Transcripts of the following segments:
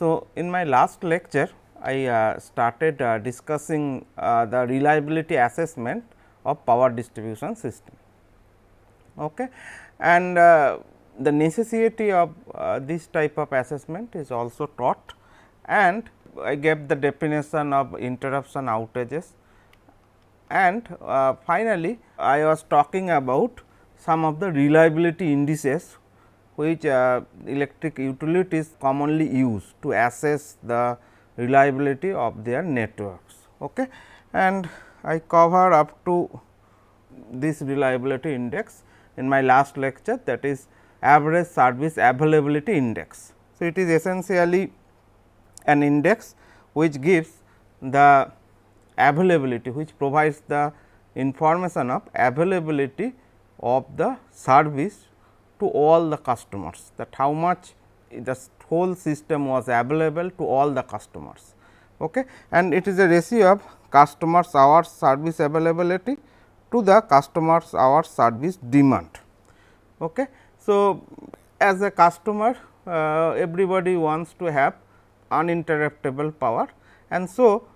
So, in my last lecture I started discussing the reliability assessment of power distribution system. Okay. And the necessity of this type of assessment is also taught, and I gave the definition of interruption, outages, and finally, I was talking about some of the reliability indices which electric utilities commonly use to assess the reliability of their networks. Okay. And I cover up to this reliability index in my last lecture, that is average service availability index. So, it is essentially an index which gives the availability, which provides the information of availability of the service to all the customers, that how much the whole system was available to all the customers. Okay. And it is a ratio of customers hours service availability to the customers hours service demand. Okay. So, as a customer everybody wants to have uninterruptible power, and so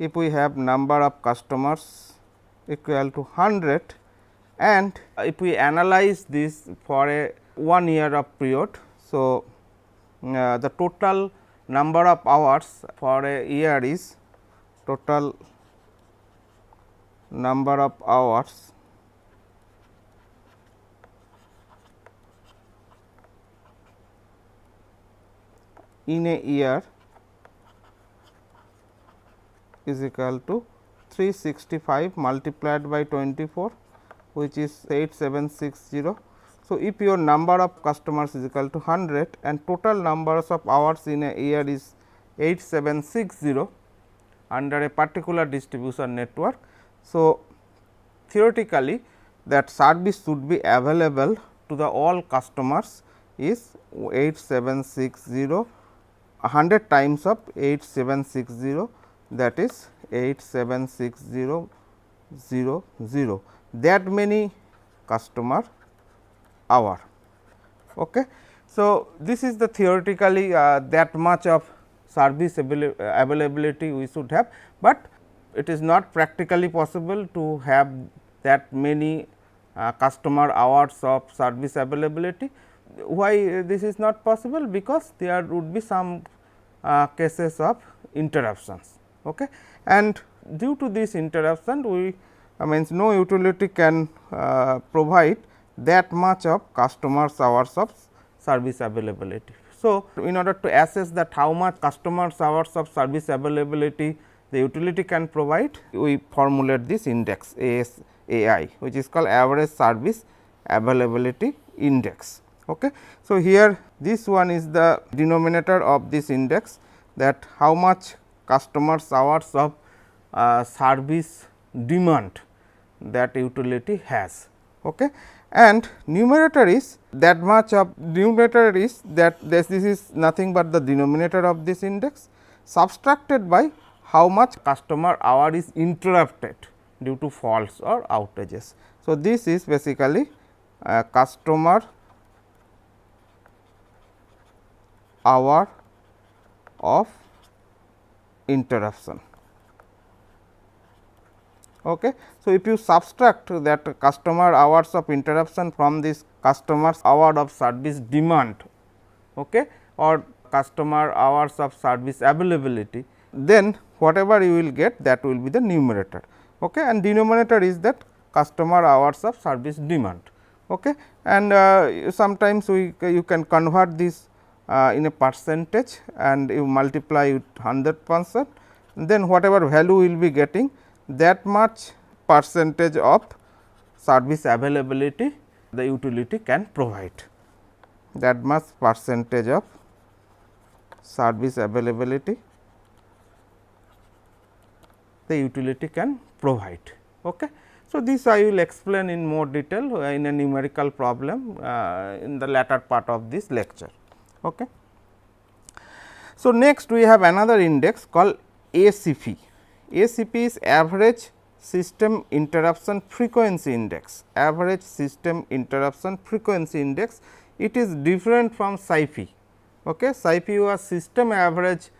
if we have number of customers equal to 100, and if we analyze this for a 1 year of period. So, the total number of hours for a year is total number of hours in a year is equal to 365 multiplied by 24, which is 8760. So, if your number of customers is equal to 100 and total numbers of hours in a year is 8760 under a particular distribution network. So, theoretically that service should be available to the all customers is 8760, 100 times of 8760, that is 876,000, that many customer hour. Okay. So, this is the theoretically that much of service availability we should have, but it is not practically possible to have that many customer hours of service availability. Why this is not possible? Because there would be some cases of interruptions. Okay. And due to this interruption, we means no utility can provide that much of customers hours of service availability. So, in order to assess that how much customers hours of service availability the utility can provide, we formulate this index ASAI, which is called average service availability index. Okay. So, here this one is the denominator of this index, that how much customers hours of service demand that utility has. Okay. And numerator is that much of numerator is that this is nothing but the denominator of this index subtracted by how much customer hour is interrupted due to faults or outages. So, this is basically customer hour of interruption. Okay. So, if you subtract that customer hours of interruption from this customer's hour of service demand, okay, or customer hours of service availability, then whatever you will get, that will be the numerator. Okay. And denominator is that customer hours of service demand. Okay. And sometimes you can convert this in a percentage and you multiply with 100%, then whatever value you will be getting, that much percentage of service availability the utility can provide, that much percentage of service availability the utility can provide. Okay. So, this I will explain in more detail in a numerical problem in the latter part of this lecture. Okay. So, next we have another index called ACP. ACP is average system interruption frequency index, average system interruption frequency index. It is different from SIFI. Okay. SIP was system average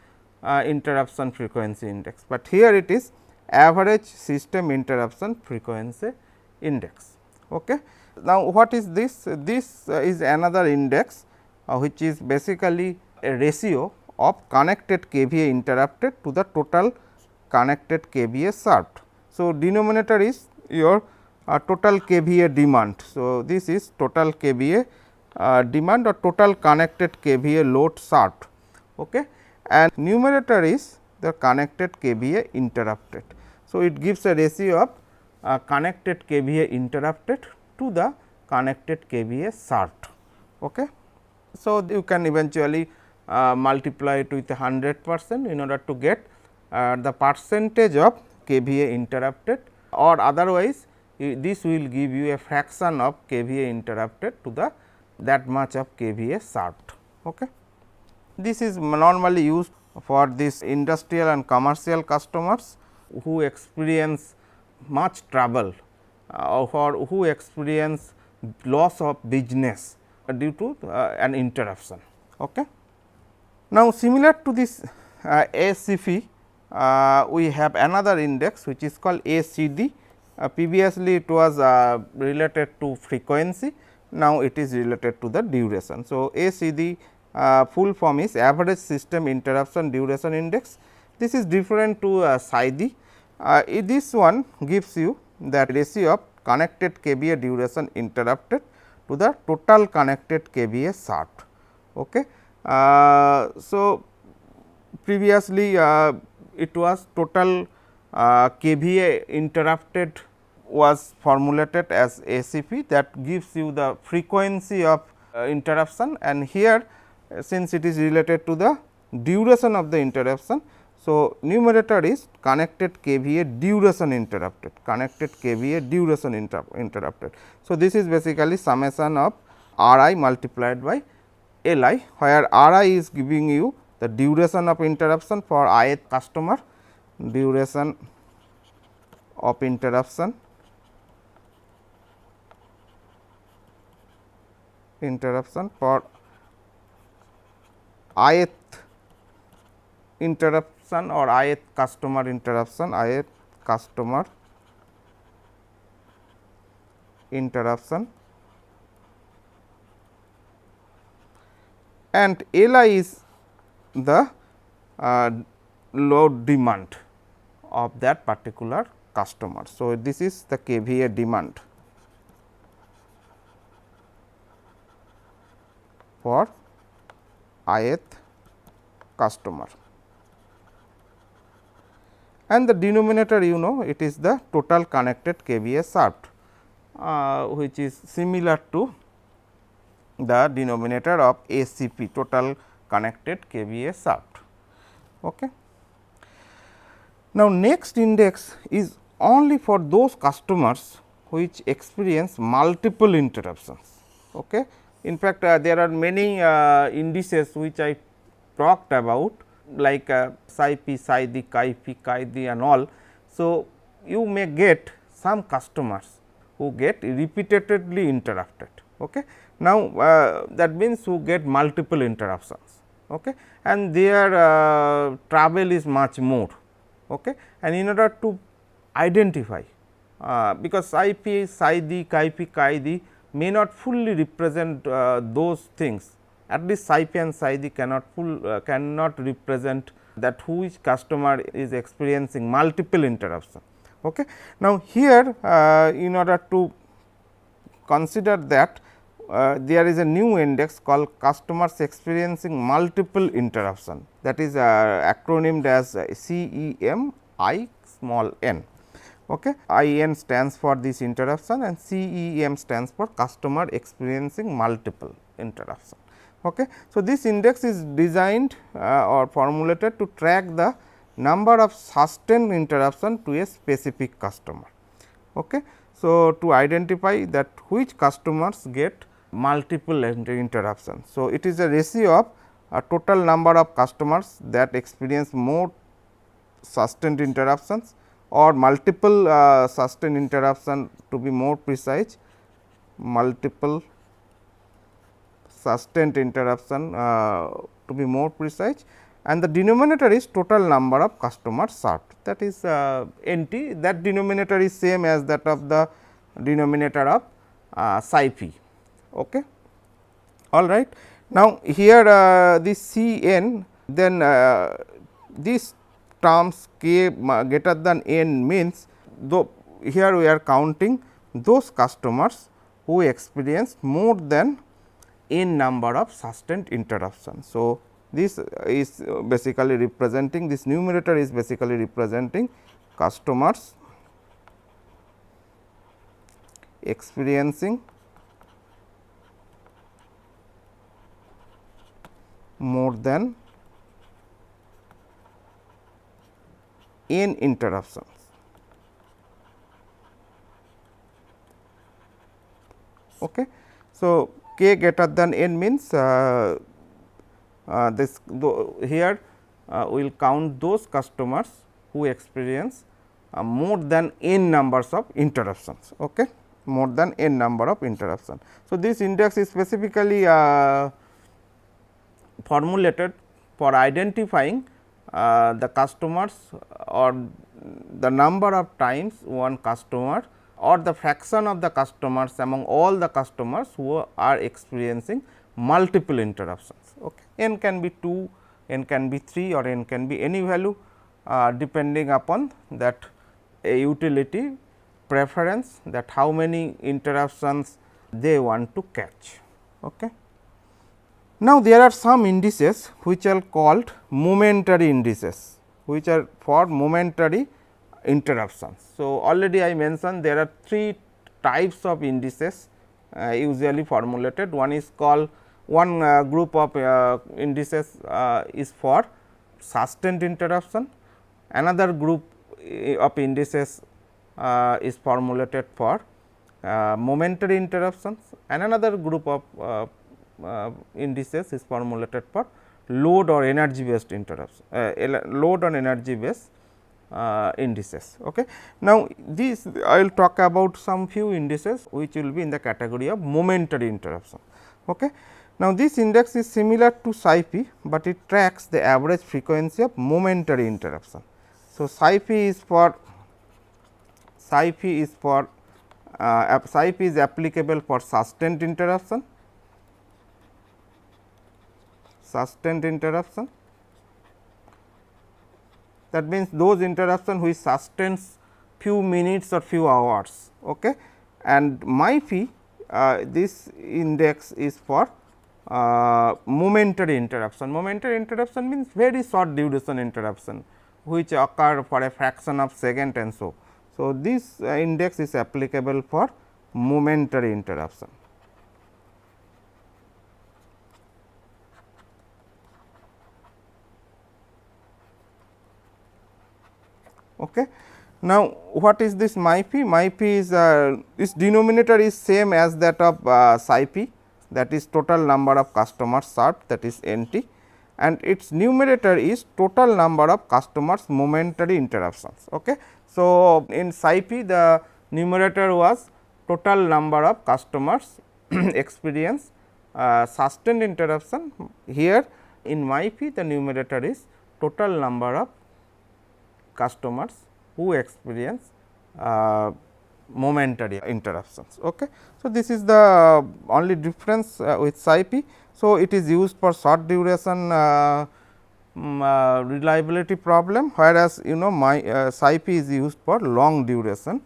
interruption frequency index, but here it is average system interruption frequency index. Okay. Now, what is this? This is another index which is basically a ratio of connected KVA interrupted to the total connected KVA served. So, denominator is your total KVA demand. So, this is total KVA demand or total connected KVA load served, okay. And numerator is the connected KVA interrupted. So, it gives a ratio of connected KVA interrupted to the connected KVA served. Okay. So, you can eventually multiply it with 100% in order to get the percentage of KVA interrupted, or otherwise this will give you a fraction of KVA interrupted to the that much of KVA served. Okay. This is normally used for this industrial and commercial customers who experience much trouble or who experience loss of business due to an interruption. Okay. Now, similar to this ACCI, we have another index which is called ACD. Previously it was related to frequency, now it is related to the duration. So, ACD full form is average system interruption duration index. This is different to SID. This one gives you the ratio of connected KVA duration interrupted to the total connected KVA served. Okay. So, previously it was total KVA interrupted was formulated as ACP, that gives you the frequency of interruption, and here since it is related to the duration of the interruption. So, numerator is connected KVA duration interrupted, connected KVA duration interrupted. So, this is basically summation of RI multiplied by LI, where RI is giving you the duration of interruption for ith customer, duration of interruption for ith interruption or ith customer interruption, ith customer interruption, and LI is the load demand of that particular customer. So, this is the KVA demand for ith customer, and the denominator you know it is the total connected KVA served, which is similar to the denominator of ACP, total connected KVA served. Okay. Now, next index is only for those customers which experience multiple interruptions. Okay. In fact, there are many indices which I talked about, like SIP, SID, KIP, KID and all. So, you may get some customers who get repeatedly interrupted. Okay. Now, that means who get multiple interruptions, okay, and their travel is much more. Okay. And in order to identify, because SIP, SID, KIP, KID may not fully represent those things, at least SIP and SID cannot represent that which customer is experiencing multiple interruption. Okay. Now, here in order to consider that, there is a new index called customers experiencing multiple interruption, that is acronymed as CEMI small n. Okay. IN stands for this interruption and CEM stands for customer experiencing multiple interruption. Okay. So, this index is designed or formulated to track the number of sustained interruption to a specific customer. Okay. So, to identify that which customers get multiple interruptions. So, it is a ratio of a total number of customers that experience more sustained interruptions or multiple sustained interruption, to be more precise, multiple sustained interruption to be more precise, and the denominator is total number of customers served, that is NT. That denominator is same as that of the denominator of psi p. Okay. All right. Now, here this C n, then these terms k greater than n means, though here we are counting those customers who experienced more than n number of sustained interruptions. So, this is basically representing, this numerator is basically representing customers experiencing more than n interruptions. Okay. So, k greater than n means this here we will count those customers who experience more than n numbers of interruptions. Okay. More than n number of interruptions. So, this index is specifically formulated for identifying the customers or the number of times one customer or the fraction of the customers among all the customers who are experiencing multiple interruptions. Okay. N can be 2, n can be 3 or n can be any value depending upon that a utility preference, that how many interruptions they want to catch. Okay. Now, there are some indices which are called momentary indices, which are for momentary interruptions. So, already I mentioned there are 3 types of indices usually formulated. One is called, one group of indices is for sustained interruption, another group of indices is formulated for momentary interruptions, and another group of indices is formulated for load or energy based interruption, load or energy based indices. Okay. Now, this I will talk about some few indices which will be in the category of momentary interruption. Okay. Now, this index is similar to psi p, but it tracks the average frequency of momentary interruption. So, psi p is applicable for sustained interruption. That means, those interruption which sustains few minutes or few hours. Okay. And my phi this index is for momentary interruption. Momentary interruption means very short duration interruption which occur for a fraction of second and so. So, this index is applicable for momentary interruption. Okay. Now, what is this my p? My p is its denominator is same as that of psi p, that is total number of customers served, that is N t, and its numerator is total number of customers momentary interruptions. Okay. So, in psi p the numerator was total number of customers experience sustained interruption. Here in my p the numerator is total number of customers who experience momentary interruptions. Okay. So, this is the only difference with psi p. So, it is used for short duration reliability problem, whereas my psi p is used for long duration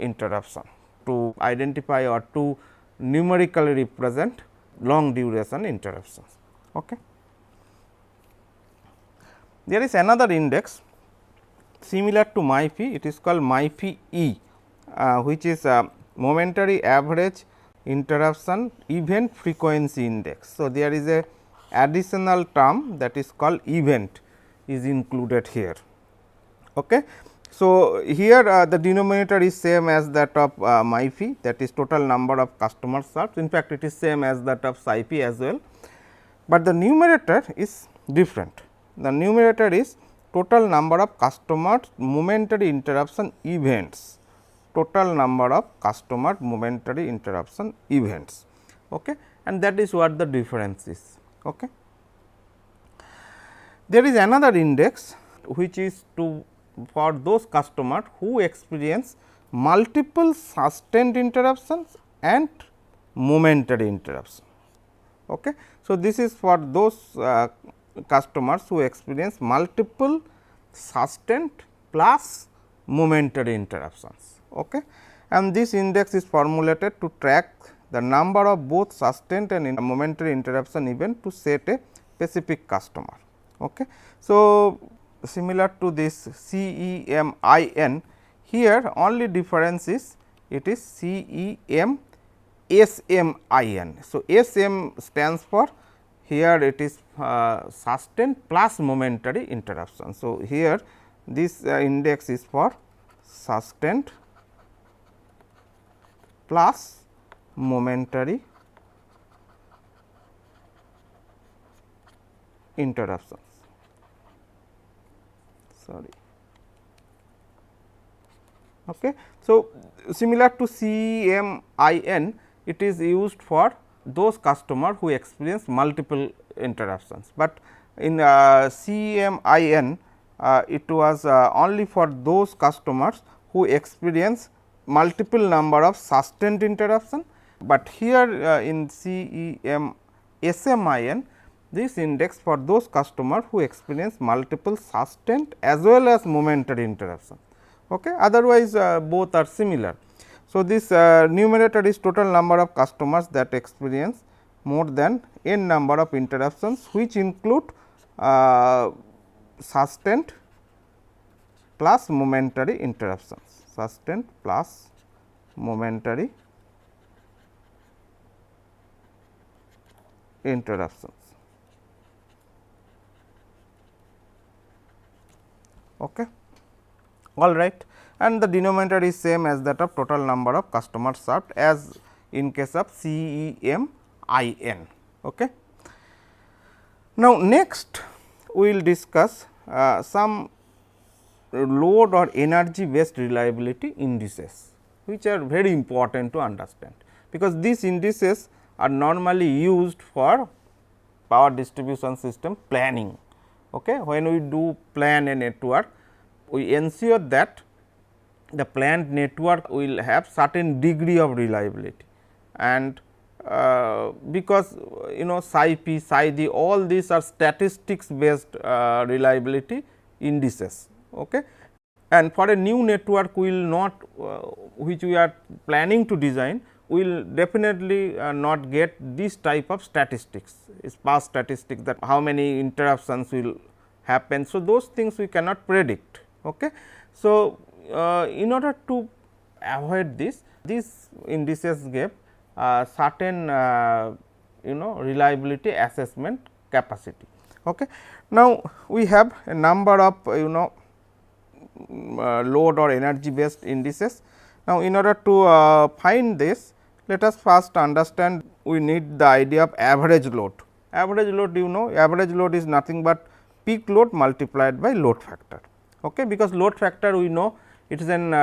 interruption to identify or to numerically represent long duration interruptions. Okay. There is another index similar to my p, it is called my p e, which is momentary average interruption event frequency index. So, there is a additional term that is called event is included here. Okay. So, here the denominator is same as that of my p, that is total number of customers served. In fact, it is same as that of psi p as well, but the numerator is different. The numerator is total number of customers momentary interruption events, total number of customer momentary interruption events. Okay. And that is what the difference is. Okay. There is another index which is to for those customers who experience multiple sustained interruptions and momentary interruption. Okay. So, this is for those customers who experience multiple sustained plus momentary interruptions. Okay. And this index is formulated to track the number of both sustained and momentary interruption event to set a specific customer. Okay. So, similar to this CEMIN, here only difference is it is CEMSMIN. So, SM stands for here it is sustained plus momentary interruption. So, here this index is for sustained plus momentary interruptions. Sorry. Okay. So, similar to CEMIN, it is used for those customers who experience multiple interruptions, but in CEMIN it was only for those customers who experience multiple number of sustained interruption, but here in CEMSMIN this index for those customers who experience multiple sustained as well as momentary interruption. Okay. Otherwise, both are similar. So, this numerator is total number of customers that experience more than n number of interruptions, which include sustained plus momentary interruptions, sustained plus momentary interruptions. Okay. All right. And the denominator is same as that of total number of customers served as in case of CEMIN. Okay. Now, next we will discuss some load or energy based reliability indices, which are very important to understand, because these indices are normally used for power distribution system planning. Okay. When we do plan a network, we ensure that the planned network will have certain degree of reliability, and because psi p, psi d, all these are statistics based reliability indices. Okay. And for a new network, we will not which we are planning to design, we will definitely not get this type of statistics, sparse statistics, that how many interruptions will happen. So, those things we cannot predict. Okay. So, in order to avoid this, these indices give certain reliability assessment capacity. Okay. Now, we have a number of load or energy based indices. Now, in order to find this, let us first understand we need the idea of average load. Average load, average load is nothing but peak load multiplied by load factor. Okay, because load factor we know it is an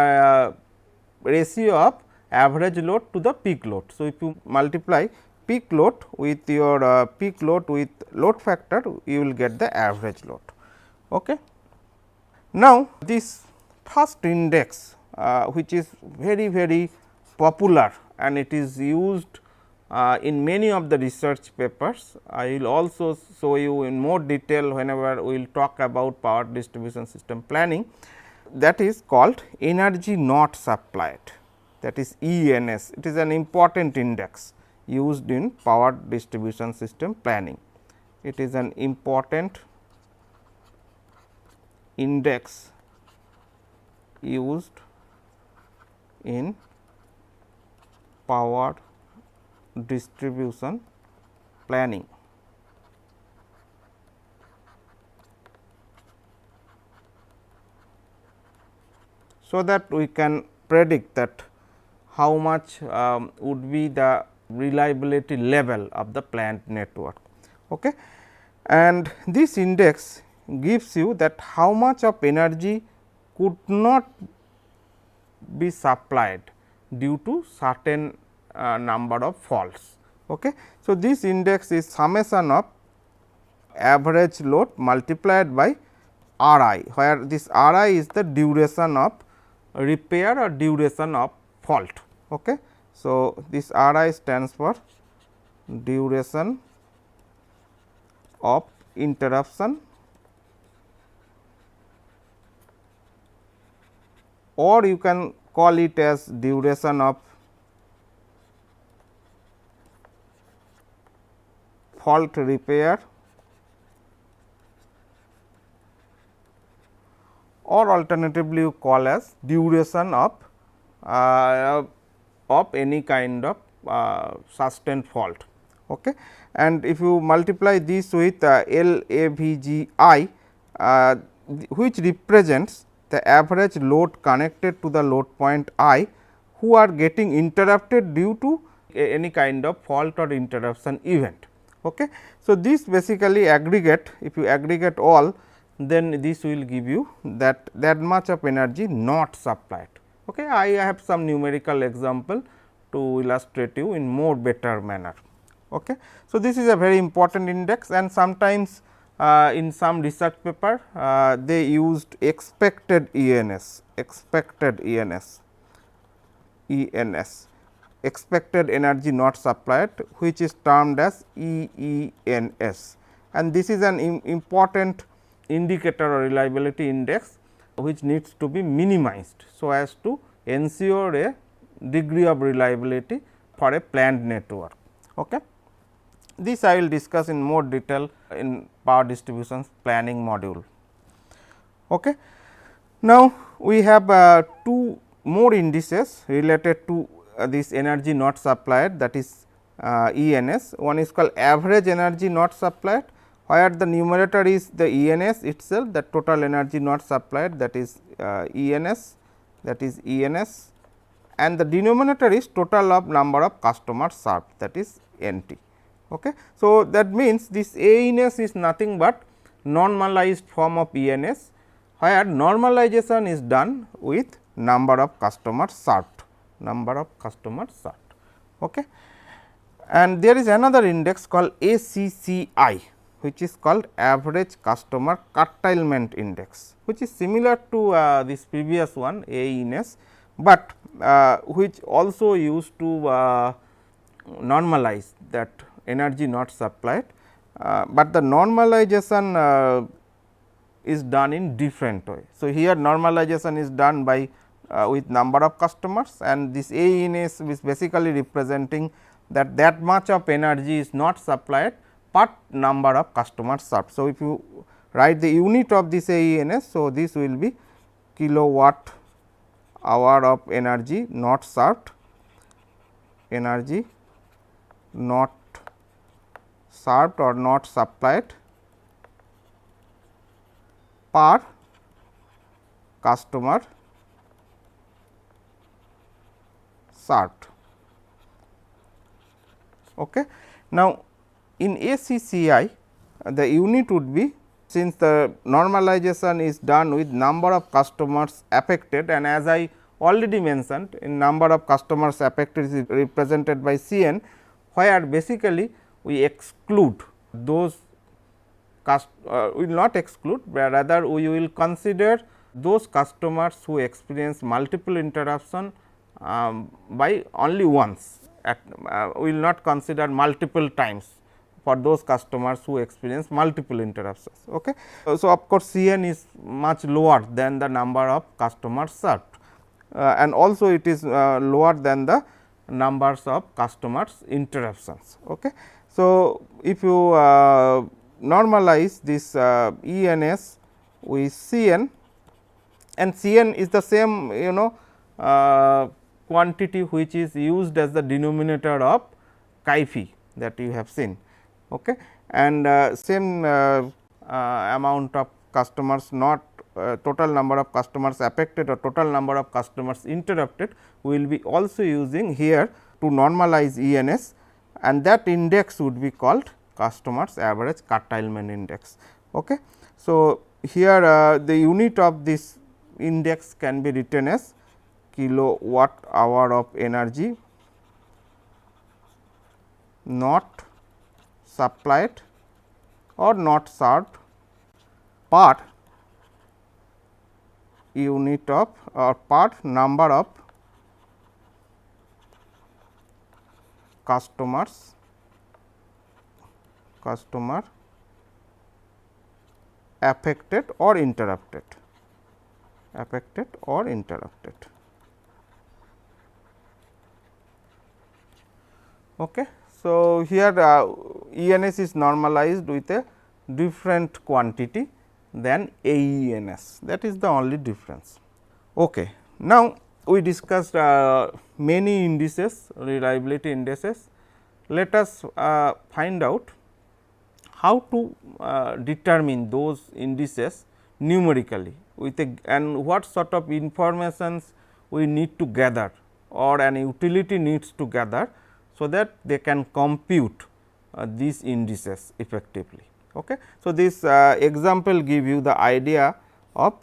ratio of average load to the peak load. So, if you multiply peak load with your peak load with load factor, you will get the average load. Okay. Now, this first index which is very popular and it is used in many of the research papers. I will also show you in more detail whenever we will talk about power distribution system planning, that is called energy not supplied, that is AENS. It is an important index used in power distribution system planning. It is an important index used in power distribution planning. So, that we can predict that how much would be the reliability level of the plant network. Okay. And this index gives you that how much of energy could not be supplied due to certain number of faults. Okay. So, this index is summation of average load multiplied by R I, where this R I is the duration of repair or duration of fault. Okay. So, this R I stands for duration of interruption, or you can call it as duration of fault repair, or alternatively you call as duration of any kind of sustained fault. Okay. And if you multiply this with LAVGI, which represents the average load connected to the load point I, who are getting interrupted due to any kind of fault or interruption event. Okay. So, this basically aggregate, if you aggregate all, then this will give you that much of energy not supplied. Okay. I have some numerical example to illustrate you in more better manner. Okay. So, this is a very important index, and sometimes in some research paper they used expected ENS, expected energy not supplied, which is termed as EENS, and this is an important indicator or reliability index which needs to be minimized, so as to ensure a degree of reliability for a planned network. Okay. This I will discuss in more detail in power distributions planning module. Okay. Now, we have two more indices related to this energy not supplied, that is ENS. One is called average energy not supplied, where the numerator is the ENS itself, the total energy not supplied, that is ENS, and the denominator is total of number of customers served, that is NT. Okay. So, that means this AENS is nothing but normalized form of ENS, where normalization is done with number of customers served, Okay. And there is another index called ACCI, which is called average customer curtailment index, which is similar to this previous one AENS, but which also used to normalize that energy not supplied, but the normalization is done in different way. So, here normalization is done by with number of customers, and this AENS is basically representing that much of energy is not supplied per number of customers served. So, if you write the unit of this AENS, so this will be kilowatt hour of energy not served, or not supplied per customer served. Okay. Now, in ACCI the unit would be, since the normalization is done with number of customers affected, and as I already mentioned, in number of customers affected is represented by CN, where basically we exclude those will not exclude, but rather we will consider those customers who experience multiple interruption by only once, we will not consider multiple times for those customers who experience multiple interruptions. Okay. So, of course, CN is much lower than the number of customers served, and also it is lower than the numbers of customers interruptions. Okay. So, if you normalize this ENS with CN, and CN is the same quantity which is used as the denominator of CAIFI that you have seen. Okay. And same amount of customers not total number of customers affected or total number of customers interrupted, we will be also using here to normalize ENS, and that index would be called customers average curtailment index. Okay. So, here the unit of this index can be written as kilowatt hour of energy not supplied or not served per unit of or per number of customer affected or interrupted. Okay. So, here ENS is normalized with a different quantity than AENS, that is the only difference. Okay. Now, we discussed many indices, reliability indices. Let us find out how to determine those indices numerically with a and what sort of informations we need to gather or an utility needs to gather, so that they can compute these indices effectively. Okay. So, this example give you the idea of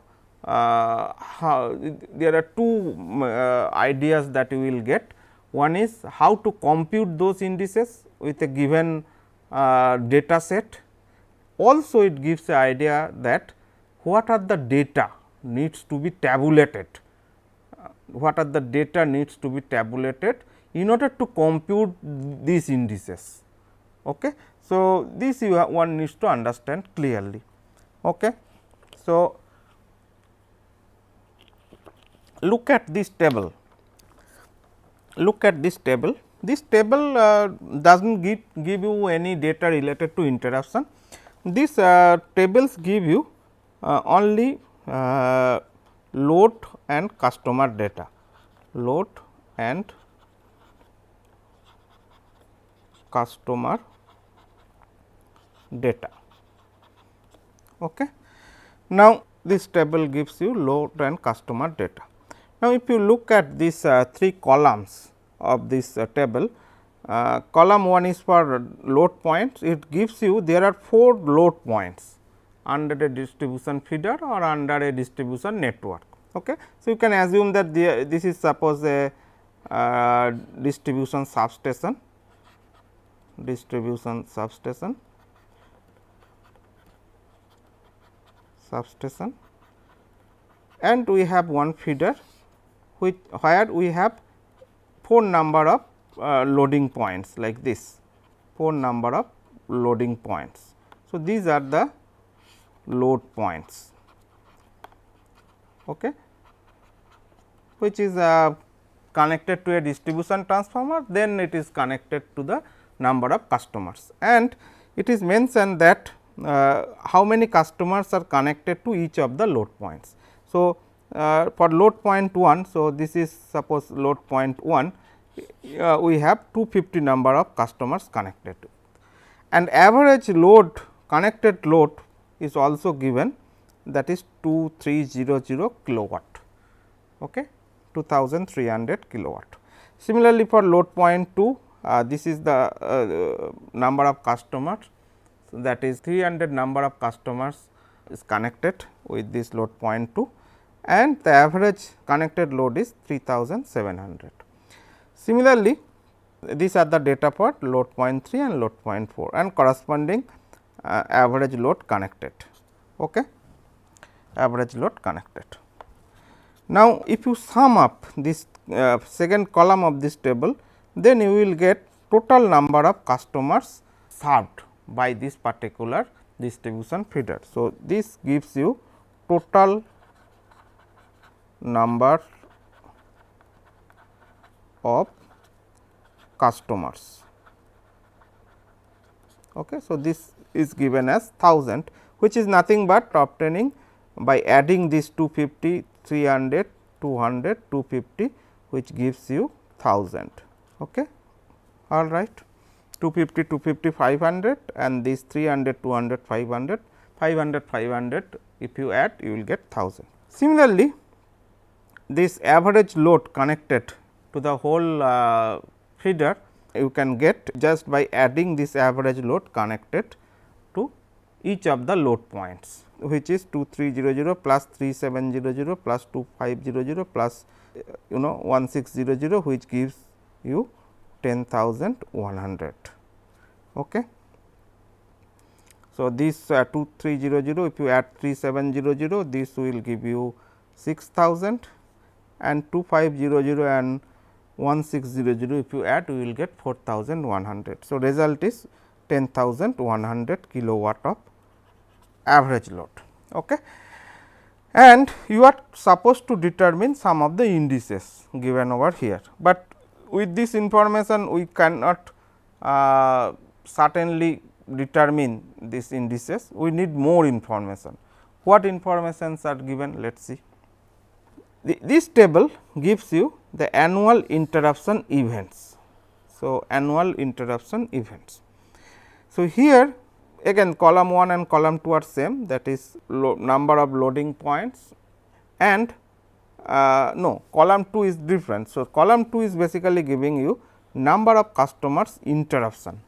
how there are two ideas that you will get. One is how to compute those indices with a given data set. Also, it gives a idea that what are the data needs to be tabulated, in order to compute these indices. Okay. So, this one needs to understand clearly. Okay. So, look at this table. This table does not give you any data related to interruption. These tables give you only load and customer data, Okay. Now, this table gives you load and customer data. Now, if you look at these three columns of this table, column 1 is for load points. It gives you there are 4 load points under a distribution feeder or under a distribution network. Okay. So, you can assume that this is suppose a distribution substation, and we have one feeder where we have 4 number of loading points like this, 4 number of loading points. So, these are the load points, okay, which is connected to a distribution transformer, then it is connected to the number of customers, and it is mentioned that how many customers are connected to each of the load points. So, for load point 1, so this is suppose load point 1, we have 250 number of customers connected, and average load connected load is also given, that is 2300 kilowatt, okay, 2300 kilowatt. Similarly, for load point 2, this is the number of customers, so that is 300 number of customers is connected with this load point 2, and the average connected load is 3700. Similarly, these are the data for load point 3 and load point 4 and corresponding average load connected. Okay. Average load connected. Now, if you sum up this second column of this table, then you will get total number of customers served by this particular distribution feeder. So, this gives you total number of customers. Okay. So, this is given as 1000, which is nothing but obtaining by adding this 250, 300, 200, 250, which gives you 1000. Okay. All right. 250, 250, 500 and this 300, 200, 500, 500, 500, if you add you will get 1000. Similarly, this average load connected to the whole feeder you can get just by adding this average load connected to each of the load points, which is 2300 plus 3700 plus 2500 plus 1600, which gives you 10,100. Okay. So, this 2300, if you add 3700, this will give you 6000, and 2500 and 1600, if you add, we will get 4100. So, result is 10,100 kilowatt of average load. Okay. And you are supposed to determine some of the indices given over here, but with this information we cannot certainly determine these indices, we need more information. What informations are given? Let us see. This table gives you the annual interruption events. So, annual interruption events. So, here again column 1 and column 2 are same, that is number of loading points, and no, column 2 is different. So, column 2 is basically giving you number of customers interruption.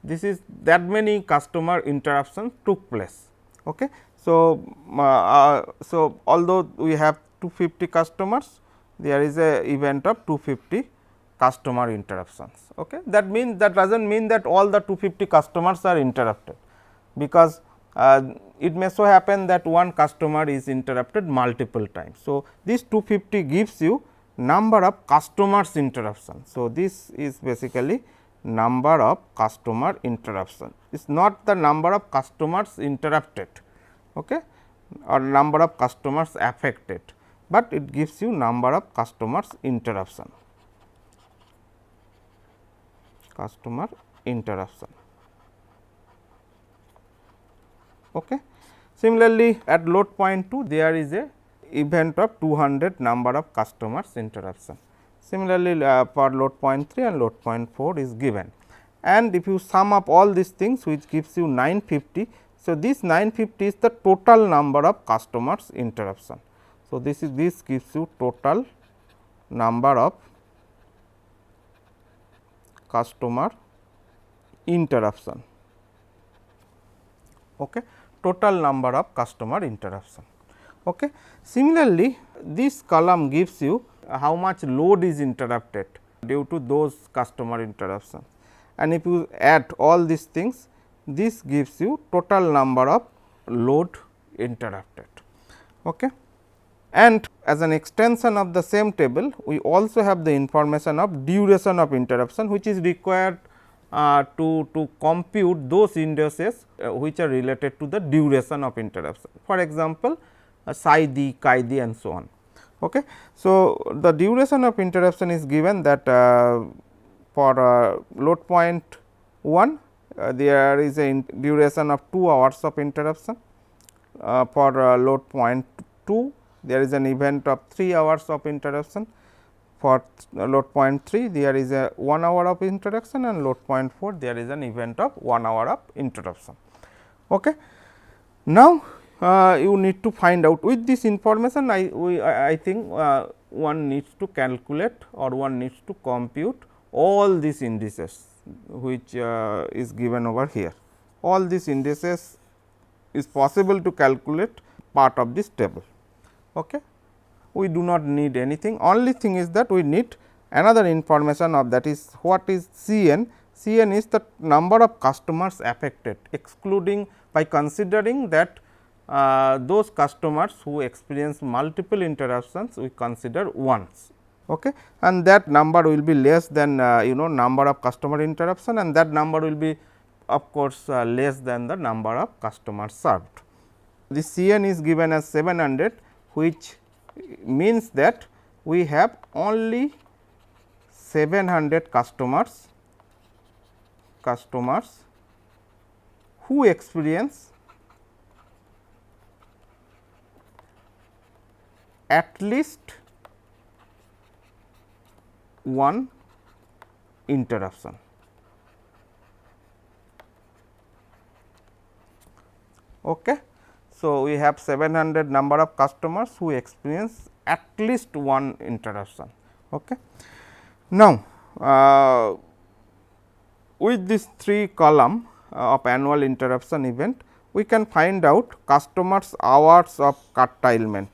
This is that many customer interruptions took place. Okay. So, so although we have 250 customers, there is a event of 250 customer interruptions. Okay. That means, that does not mean that all the 250 customers are interrupted, because it may so happen that one customer is interrupted multiple times. So, this 250 gives you number of customers interruption. So, this is basically number of customer interruption, it is not the number of customers interrupted, okay, or number of customers affected, but it gives you number of customers interruption, customer interruption. Okay. Similarly, at load point 2 there is a event of 200 number of customers interruption. Similarly, for load point 3 and load point 4 is given, and if you sum up all these things, which gives you 950. So, this 950 is the total number of customers interruption. So, this gives you total number of customer interruption. Okay. Total number of customer interruption. Okay. Similarly, this column gives you how much load is interrupted due to those customer interruptions, and if you add all these things, this gives you total number of load interrupted. Okay. And as an extension of the same table, we also have the information of duration of interruption, which is required to compute those indices which are related to the duration of interruption. For example, SAIDI, CAIDI and so on. Okay. So, the duration of interruption is given that for load point 1 there is a duration of 2 hours of interruption, for load point 2 there is an event of 3 hours of interruption, for load point 3 there is a 1 hour of interruption, and load point 4 there is an event of 1 hour of interruption. Okay. Now, you need to find out with this information, I think one needs to calculate or one needs to compute all these indices which is given over here. All these indices is possible to calculate part of this table. Okay. We do not need anything, only thing is that we need another information of that is what is CN. CN is the number of customers affected, excluding by considering that those customers who experience multiple interruptions we consider once, okay, and that number will be less than number of customer interruption, and that number will be of course less than the number of customers served. The CN is given as 700, which means that we have only 700 customers who experience at least one interruption. Okay. So, we have 700 number of customers who experience at least one interruption. Okay. Now, with this 3 column of annual interruption event, we can find out customers hours of curtailment,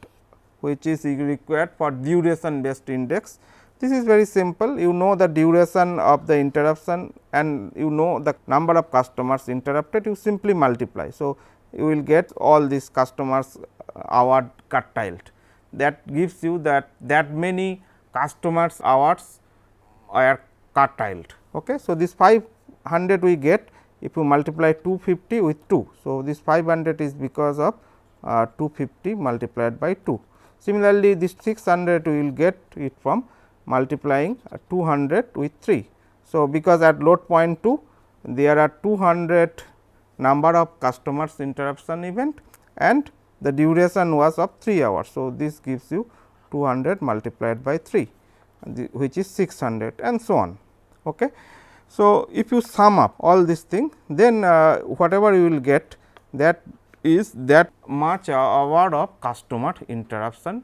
which is required for duration based index This is very simple, you know the duration of the interruption and you know the number of customers interrupted, you simply multiply. So, you will get all these customers hour curtailed, that gives you that many customers hours are curtailed. Okay. So, this 500 we get if you multiply 250 with 2. So, this 500 is because of 250 multiplied by 2. Similarly, this 600 we will get it from multiplying 200 with 3. So, because at load point 2 there are 200 number of customers interruption event and the duration was of 3 hours. So, this gives you 200 multiplied by 3 which is 600 and so on. Okay. So, if you sum up all this thing, then whatever you will get, that is that much hour of customer interruption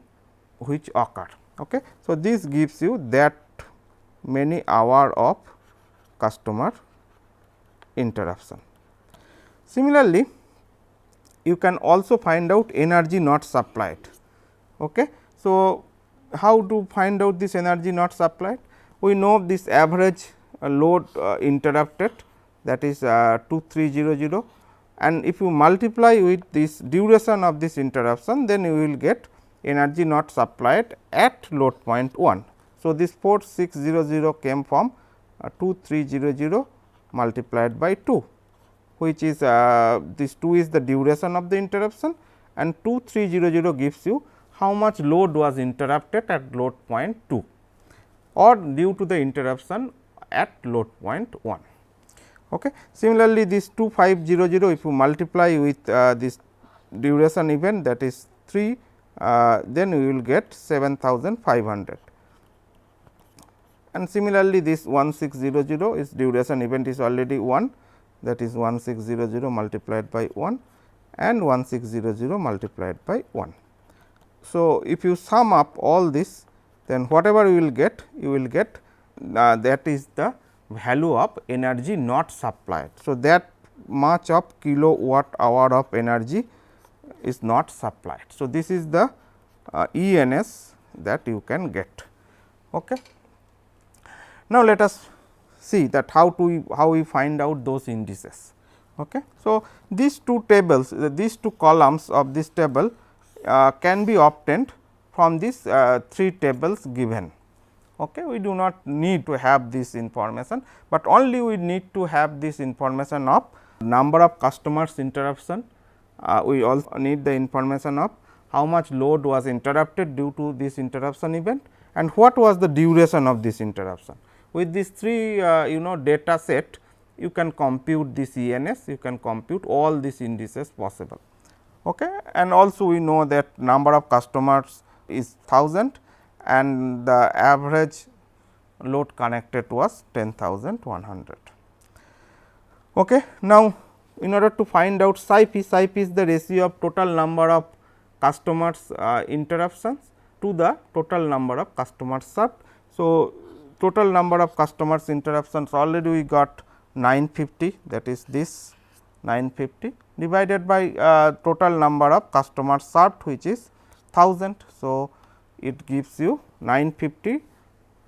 which occur. Okay. So, this gives you that many hour of customer interruption. Similarly, you can also find out energy not supplied. Okay. So, how to find out this energy not supplied? We know this average load interrupted, that is 2300, and if you multiply with this duration of this interruption, then you will get energy not supplied at load point 1. So, this 4600 came from 2300 multiplied by 2, which is this 2 is the duration of the interruption and 2300 gives you how much load was interrupted at load point 2 or due to the interruption at load point 1. Okay. Similarly, this 2500 if you multiply with this duration event, that is 3, then we will get 7500. And similarly, this 1600 is duration event is already 1, that is 1600 multiplied by 1 and 1600 multiplied by 1. So, if you sum up all this, then whatever you will get that is the value of energy not supplied. So, that much of kilowatt hour of energy is not supplied. So, this is the ENS that you can get. Okay. Now, let us see that how we find out those indices. Okay. So, these two tables, these two columns of this table can be obtained from these 3 tables given. Okay. We do not need to have this information, but only we need to have this information of number of customers interruption. We also need the information of how much load was interrupted due to this interruption event and what was the duration of this interruption. With these 3 data set, you can compute this ENS, you can compute all these indices possible. Okay. And also we know that number of customers is 1000 and the average load connected was 10,100. Okay. Now, in order to find out psi p is the ratio of total number of customers interruptions to the total number of customers served. So, total number of customers interruptions already we got 950, that is this 950 divided by total number of customers served, which is 1000. So, it gives you 950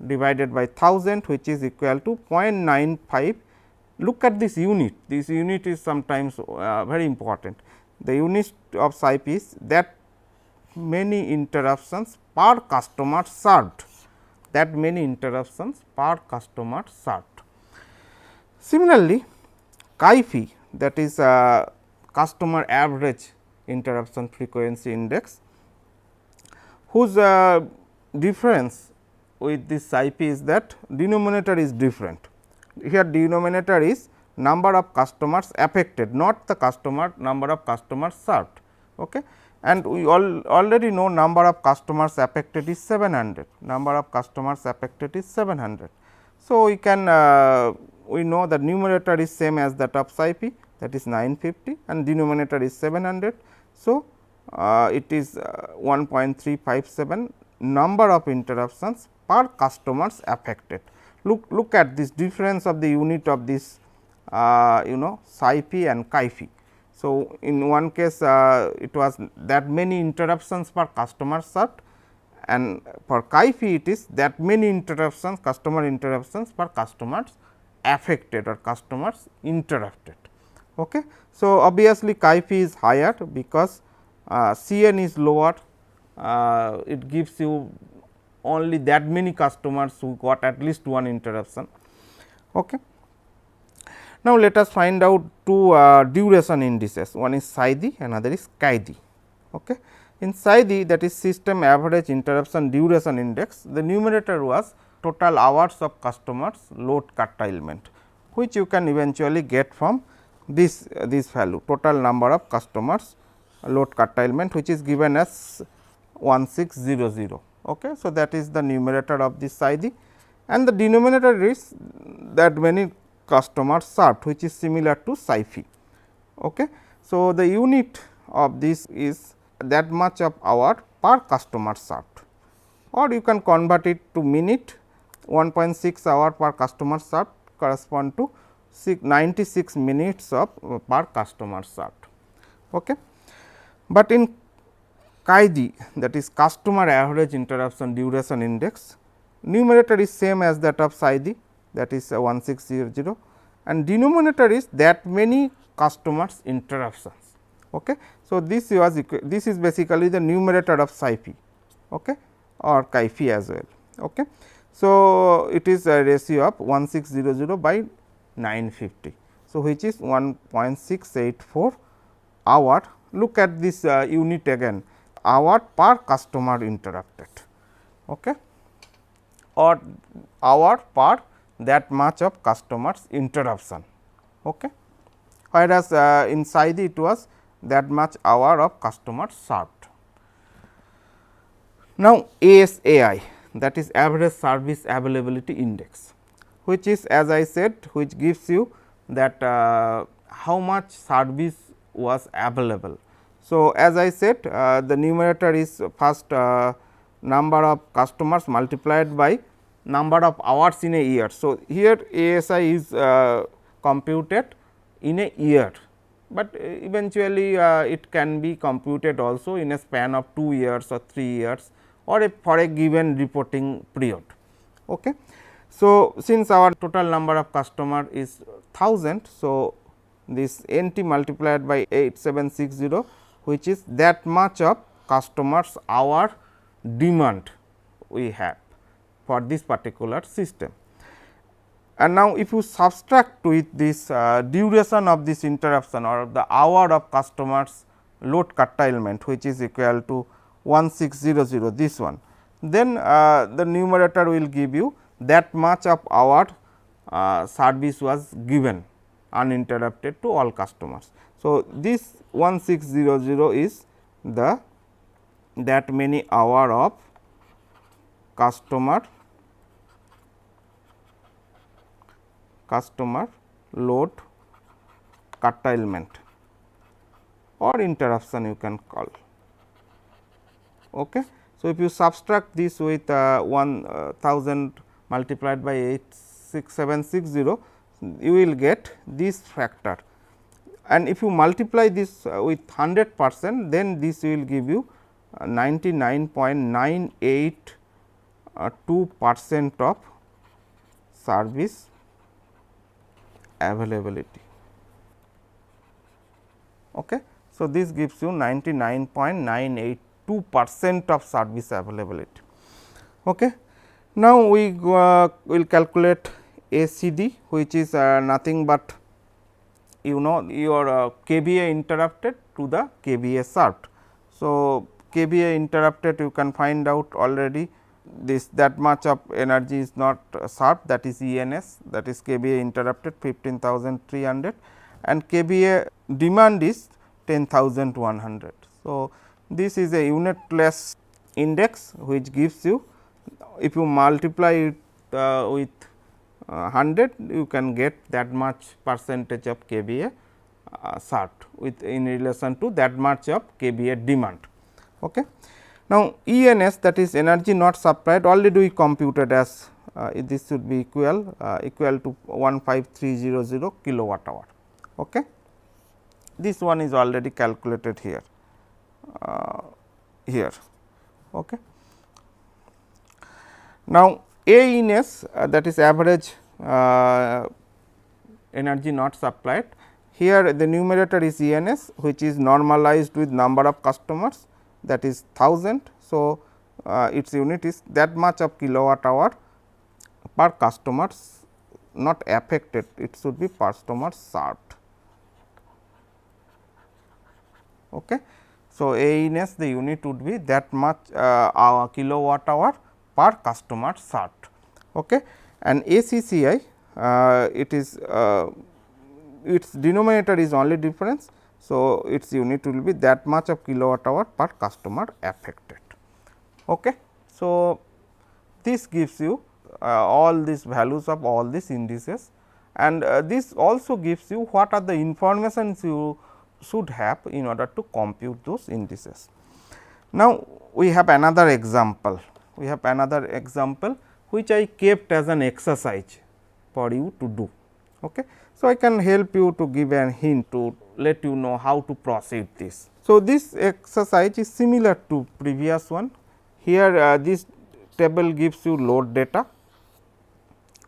divided by 1000, which is equal to 0.95. Look at this unit is sometimes very important. The unit of psi p is that many interruptions per customer served, that many interruptions per customer served. Similarly, chi phi, that is customer average interruption frequency index, whose difference with this psi p is that denominator is different. Here denominator is number of customers affected, not the customer number of customers served. Okay. And we already know number of customers affected is 700, number of customers affected is 700. So, we can we know the numerator is same as that of psi p, that is 950 and denominator is 700. So, it is 1.357 number of interruptions per customers affected. Look at this difference of the unit of this psi p and chi phi. So, in one case it was that many interruptions per customer served and for chi phi it is that many interruptions, customer interruptions per customers affected or customers interrupted. Okay. So, obviously, chi phi is higher because Cn is lower, it gives you only that many customers who got at least one interruption. Okay. Now, let us find out two duration indices, one is psi d, another is chi d. Okay. In psi d, that is system average interruption duration index, the numerator was total hours of customers load curtailment, which you can eventually get from this value, total number of customers load curtailment, which is given as 1600. Okay. So, that is the numerator of this psi d, and the denominator is that many customers served, which is similar to psi phi. Okay. So, the unit of this is that much of hour per customer served, or you can convert it to minute. 1.6 hour per customer served correspond to 96 minutes of per customer served. Okay. But in chi d, that is customer average interruption duration index, numerator is same as that of psi d, that is 1600, and denominator is that many customers interruptions. Okay. So, this is basically the numerator of psi phi, okay, or chi phi as well. Okay. So, it is a ratio of 1600 by 950. So, which is 1.684 hour. Look at this unit again, hour per customer interrupted, okay, or hour per that much of customers interruption. Okay. Whereas, in psi d it was that much hour of customers served. Now, ASAI, that is average service availability index, which is as I said, which gives you that how much service was available. So, as I said, the numerator is first number of customers multiplied by number of hours in a year. So, here ASI is computed in a year, but eventually it can be computed also in a span of 2 years or 3 years or for a given reporting period. Okay. So, since our total number of customer is 1000, so this NT multiplied by 8760, which is that much of customers hour demand we have for this particular system. And now, if you subtract with this duration of this interruption or the hour of customers load curtailment, which is equal to 1600, this one, then the numerator will give you that much of hour service was given uninterrupted to all customers. So, this 1600 is the that many hour of customer load curtailment or interruption you can call. Okay. So, if you subtract this with 1000 multiplied by 86760, you will get this factor, and if you multiply this with 100%, then this will give you 99.982% of service availability. Okay. So, this gives you 99.982% of service availability. Okay. Now, we will calculate ACD, which is nothing but your KVA interrupted to the KVA served. So, KVA interrupted you can find out already that much of energy is not served, that is ENS, that is KVA interrupted 15,300, and KVA demand is 10,100. So, this is a unitless index which gives you, if you multiply it with 100, you can get that much percentage of KVA served with in relation to that much of KVA demand. Okay. Now, ENS, that is energy not supplied, already we computed as this should be equal to 15300 kilowatt hour. Okay. This one is already calculated here. Okay. Now, AENS that is average energy not supplied. Here the numerator is ENS, which is normalized with number of customers, that is 1000. So, its unit is that much of kilowatt hour per customers not affected, it should be customer served. Okay. So, AENS the unit would be that much kilowatt hour per customer served. Okay. And ACCI it is its denominator is only difference. So, its unit will be that much of kilowatt hour per customer affected. Okay. So, this gives you all these values of all these indices, and this also gives you what are the informations you should have in order to compute those indices. Now, we have another example. We have another example which I kept as an exercise for you to do. Okay. So, I can help you to give a hint to let you know how to proceed this. So, this exercise is similar to previous one. Here this table gives you load data.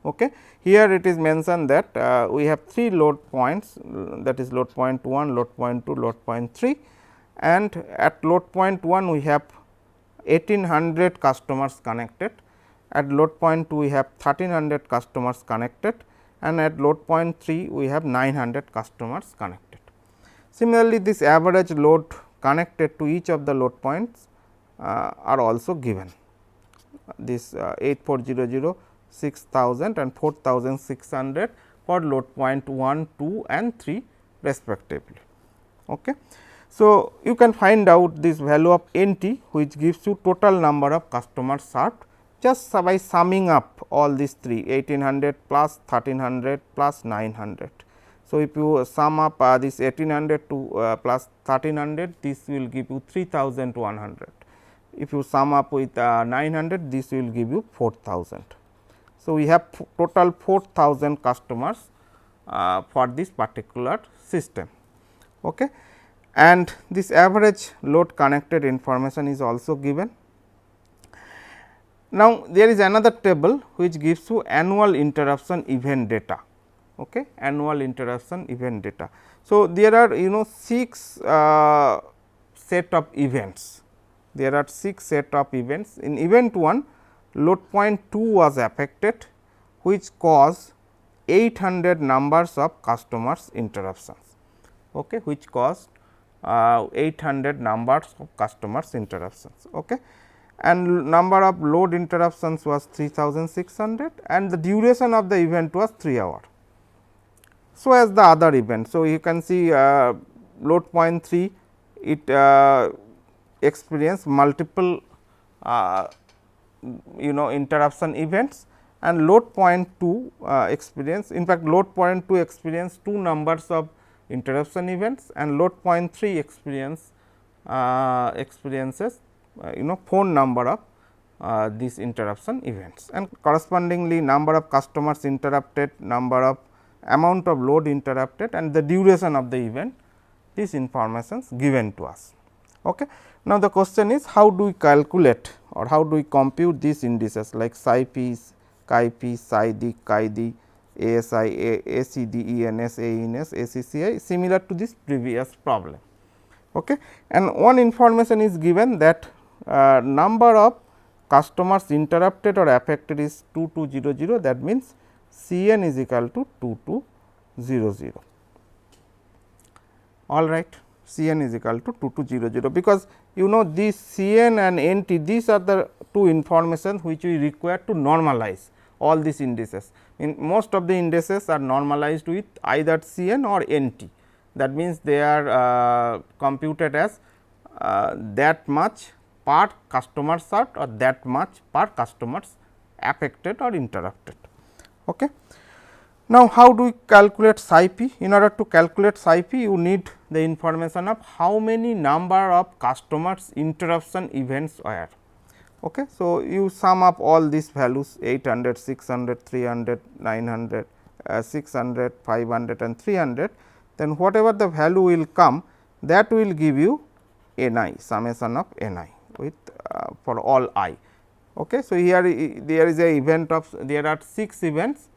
Okay. Here it is mentioned that we have 3 load points, that is load point 1, load point 2, load point 3, and at load point 1 we have 1800 customers connected, at load point 2 we have 1300 customers connected, and at load point 3 we have 900 customers connected. Similarly, this average load connected to each of the load points are also given, this 8400, 6000 and 4600 for load point 1, 2 and 3 respectively. Okay. So, you can find out this value of NT, which gives you total number of customers served just by summing up all these 3, 1800 plus 1300 plus 900. So, if you sum up this 1800 to plus 1300, this will give you 3100. If you sum up with 900, this will give you 4000. So, we have total 4000 customers for this particular system. Okay. And this average load connected information is also given. Now, there is another table which gives you annual interruption event data. Okay. Annual interruption event data. So, there are 6 set of events. There are 6 set of events. In event 1, load point 2 was affected, which caused 800 numbers of customers interruptions, okay, which caused 800 numbers of customers interruptions. Okay. And number of load interruptions was 3600 and the duration of the event was 3 hours. So, as the other event. So, you can see load point 3 it experienced multiple interruption events, and load point 2 experience, in fact, load point 2 experienced 2 numbers of interruption events, and load point 3 experiences 4 number of these interruption events, and correspondingly number of customers interrupted, number of amount of load interrupted and the duration of the event, these informations given to us. Okay. Now, the question is how do we calculate or how do we compute these indices like psi p, chi p, psi d, chi d, ASI, ACD, ENS, AENS, ACCI, similar to this previous problem. Okay. And one information is given that number of customers interrupted or affected is 2200, that means Cn is equal to 2200. All right. Cn is equal to 2200, because these Cn and Nt, these are the 2 informations which we require to normalize all these indices. In most of the indices are normalized with either Cn or Nt, that means they are computed as that much per customer served or that much per customers affected or interrupted. Okay. Now, how do we calculate psi p? In order to calculate psi p, you need the information of how many number of customers interruption events were. Okay. So, you sum up all these values 800, 600, 300, 900, 600, 500 and 300, then whatever the value will come, that will give you Ni, summation of Ni with for all I. Okay. So, here there is a event of there are 6 events,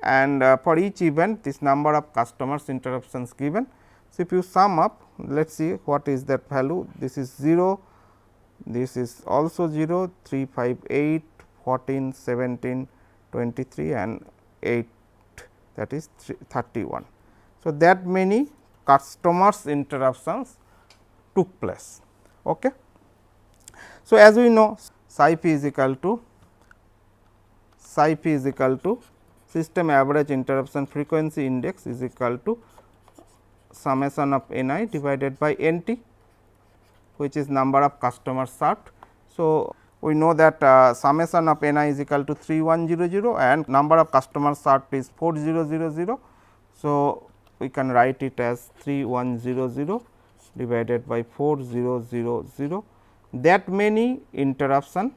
and for each event this number of customers interruptions given. So, if you sum up, let us see what is that value. This is 0, this is also 0, 3, 5, 8, 14, 17, 23 and 8, that is 31. So, that many customers interruptions took place. Okay. So, as we know, psi p is equal to system average interruption frequency index is equal to summation of n I divided by n t, which is number of customers served. So, we know that summation of n I is equal to 3100 and number of customers served is 4000. So, we can write it as 3100 divided by 4000, that many interruption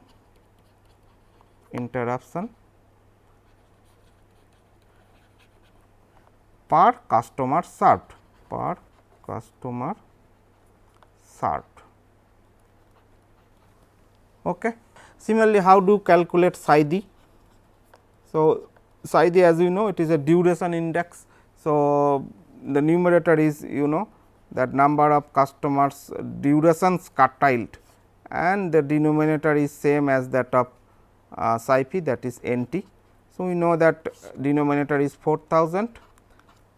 per customer served. Okay. Similarly, how do you calculate psi d? So, psi d, as you know, it is a duration index. So, the numerator is that number of customers durations curtailed, and the denominator is same as that of psi p, that is n t. So, we know that denominator is 4000,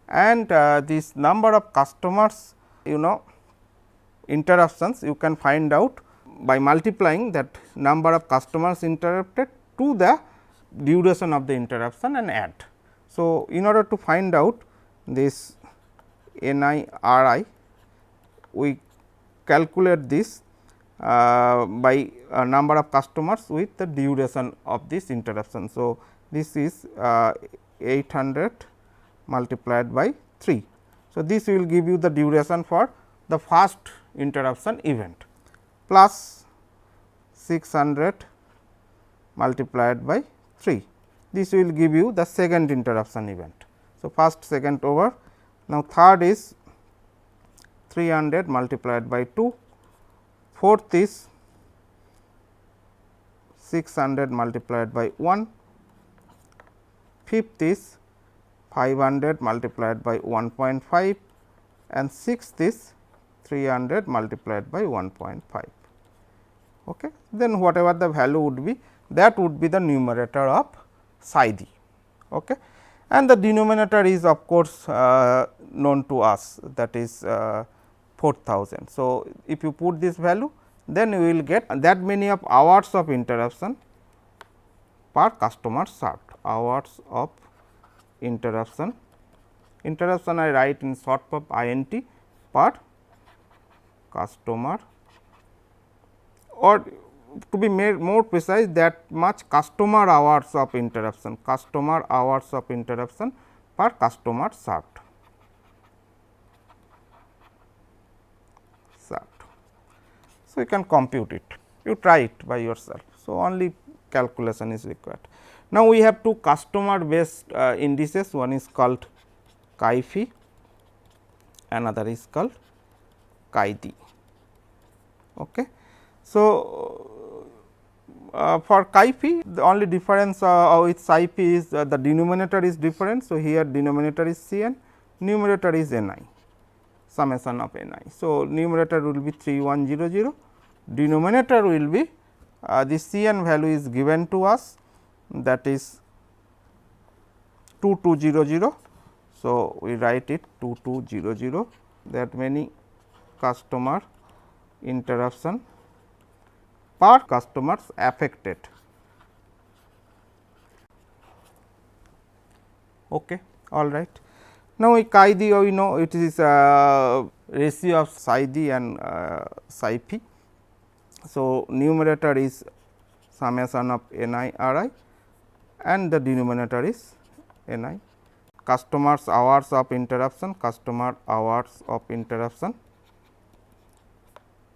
and this number of customers interruptions you can find out by multiplying that number of customers interrupted to the duration of the interruption and add. So, in order to find out this n I r I, we calculate this by number of customers with the duration of this interruption. So, this is 800 multiplied by 3. So, this will give you the duration for the first interruption event plus 600 multiplied by 3. This will give you the second interruption event. So, first, second over. Now, third is 300 multiplied by 2, fourth is 600 multiplied by 1, fifth is 500 multiplied by 1.5 and sixth is 300 multiplied by 1.5. Okay. Then whatever the value would be, that would be the numerator of psi d. Okay. And the denominator is of course known to us, that is 4000. So, if you put this value, then you will get that many of hours of interruption per customer served, hours of interruption. Interruption I write in short form INT per customer, or to be made more precise, that much customer hours of interruption, per customer served. So, you can compute it, you try it by yourself. So, only calculation is required. Now, we have two customer based indices, one is called chi phi, another is called chi d. Okay. So, for chi phi, the only difference with psi p is the denominator is different. So, here denominator is C n, numerator is n I, summation of n I. So, numerator will be 3100, denominator will be the C n value is given to us, that is 2200. So, we write it 2200, that many customer interruption per customers affected. Okay. All right. Now, chi d, we know it is ratio of psi d and psi p. So, numerator is summation of n I r I and the denominator is n I. Customers hours of interruption,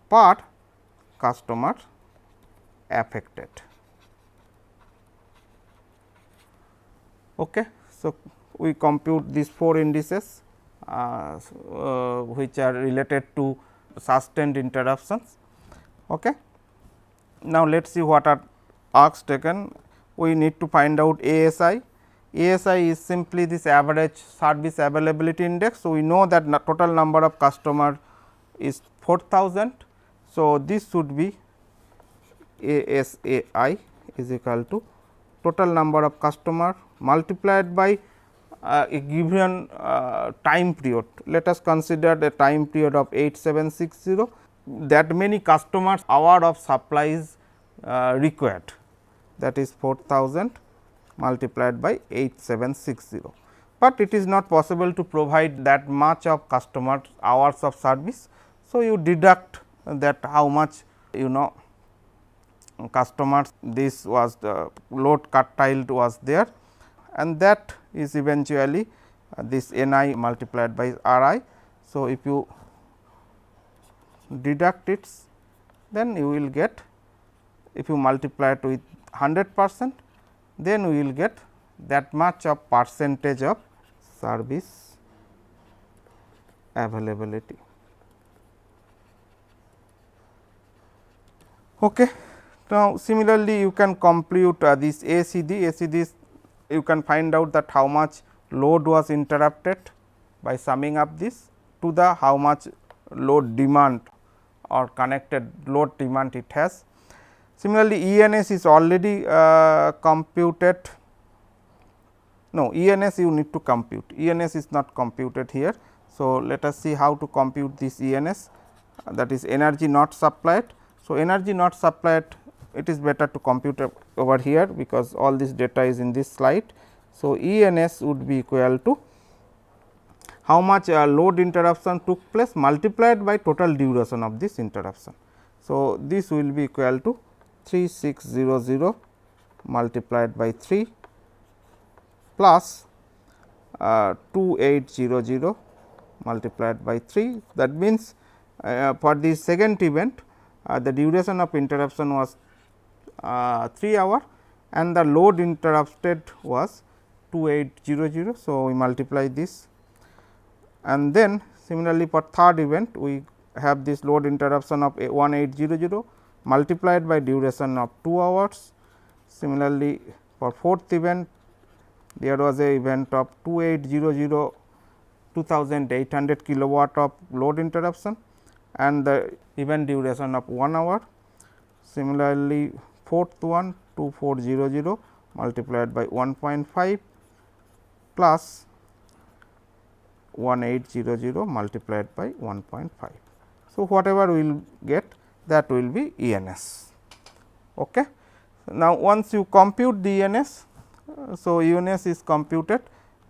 per customer affected. Okay. So, we compute these 4 indices which are related to sustained interruptions. Okay. Now, let us see what are arcs taken, we need to find out ASI. ASI is simply this average service availability index. So, we know that total number of customer is 4000. So, this should be ASAI is equal to total number of customer multiplied by a given time period. Let us consider the time period of 8760, that many customers hour of supply is required, that is 4000 multiplied by 8760. But it is not possible to provide that much of customer hours of service. So, you deduct that how much customers, this was the load curtailed was there, and that is eventually this N I multiplied by R I. So, if you deduct it, then you will get, if you multiply it with 100%, then we will get that much of percentage of service availability. Okay. Now, similarly, you can compute this ACD. ACD is, you can find out that how much load was interrupted by summing up this to the how much load demand or connected load demand it has. Similarly, ENS is already computed. No, ENS you need to compute, ENS is not computed here. So, let us see how to compute this ENS, that is energy not supplied. So, energy not supplied, it is better to compute over here, because all this data is in this slide. So, ENS would be equal to how much load interruption took place multiplied by total duration of this interruption. So, this will be equal to 3600 multiplied by 3 plus 2800 multiplied by 3. That means, for the second event the duration of interruption was 3 hour and the load interrupted was 2800. So, we multiply this, and then similarly for third event we have this load interruption of 1800 multiplied by duration of 2 hours. Similarly, for fourth event there was a event of 2800 2800 kilowatt of load interruption and the event duration of 1 hour. Similarly, fourth one 2400 multiplied by 1.5 plus 1800 multiplied by 1.5. So, whatever we will get, that will be ENS. Okay. Now, once you compute the ENS, so ENS is computed,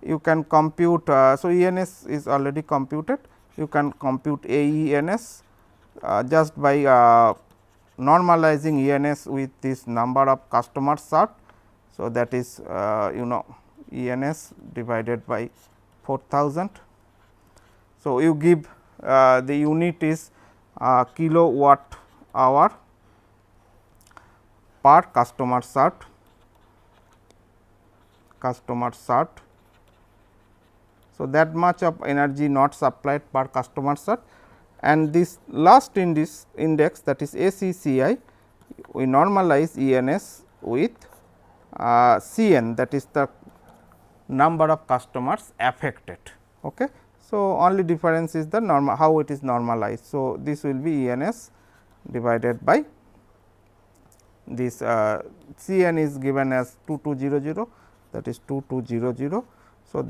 you can compute. So, ENS is already computed, you can compute AENS just by normalizing ENS with this number of customers served. So, that is ENS divided by 4000. So, you give the unit is kilowatt hour per customer served. So, that much of energy not supplied per customer served, and this last index that is ACCI, we normalize ENS with CN, that is the number of customers affected. Okay. So, only difference is the normal how it is normalized. So, this will be ENS divided by this CN is given as 2200, that is 2200. So,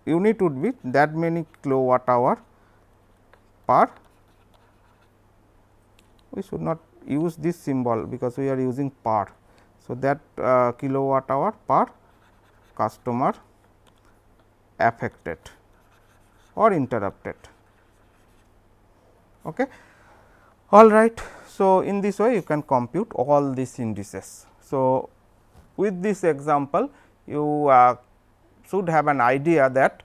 unit would be that many kilowatt hour per, we should not use this symbol because we are using per. So, that kilowatt hour per customer affected or interrupted. Okay. All right. So, in this way you can compute all these indices. So, with this example you should have an idea that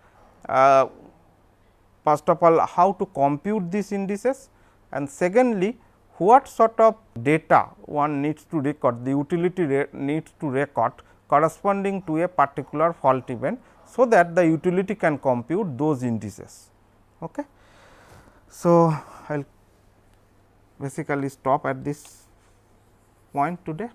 first of all how to compute these indices, and secondly what sort of data one needs to record, the utility needs to record corresponding to a particular fault event, so that the utility can compute those indices. Okay. So, I will basically stop at this point today.